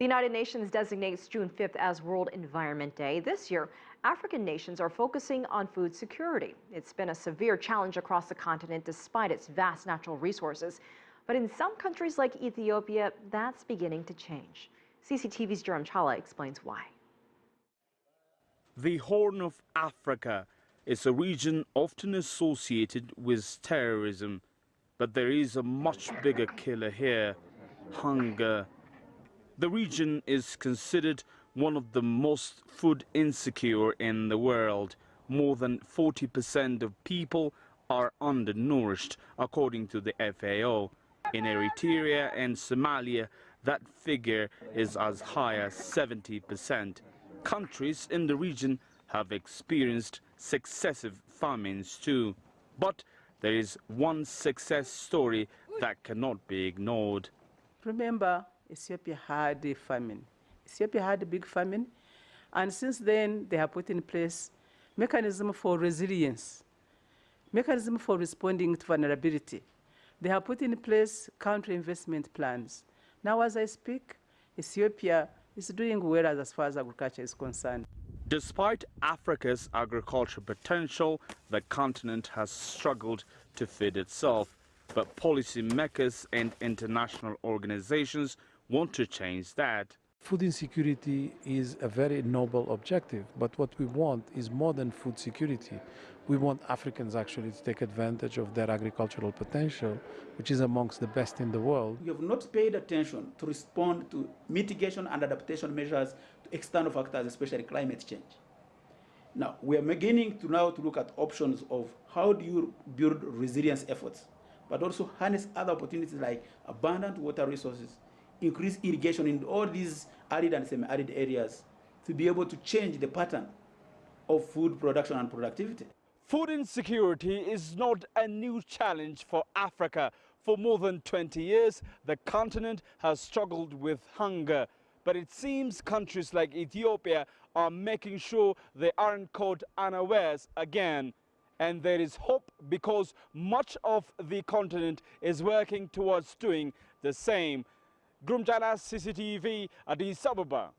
The United Nations designates June 5th as World Environment Day. This year, African nations are focusing on food security. It's been a severe challenge across the continent despite its vast natural resources. But in some countries like Ethiopia, that's beginning to change. CCTV's Girum Chala explains why. The Horn of Africa is a region often associated with terrorism. But there is a much bigger killer here: hunger. The region is considered one of the most food insecure in the world. More than 40% of people are undernourished, according to the FAO. In Eritrea and Somalia, that figure is as high as 70%. Countries in the region have experienced successive famines too. But there is one success story that cannot be ignored. Remember, Ethiopia had a famine. Ethiopia had a big famine, and since then they have put in place mechanism for resilience, mechanism for responding to vulnerability. They have put in place country investment plans. Now, as I speak, Ethiopia is doing well as far as agriculture is concerned. Despite Africa's agricultural potential, the continent has struggled to feed itself. But policymakers and international organizations want to change that. Food insecurity is a very noble objective, but what we want is more than food security. We want Africans actually to take advantage of their agricultural potential, which is amongst the best in the world. We have not paid attention to respond to mitigation and adaptation measures to external factors, especially climate change. Now, we are beginning to look at options of how do you build resilience efforts, but also harness other opportunities like abundant water resources, increase irrigation in all these arid and semi-arid areas to be able to change the pattern of food production and productivity. Food insecurity is not a new challenge for Africa. For more than 20 years, the continent has struggled with hunger. But it seems countries like Ethiopia are making sure they aren't caught unawares again. And there is hope because much of the continent is working towards doing the same. Girum Chala, CCTV, Addis Ababa.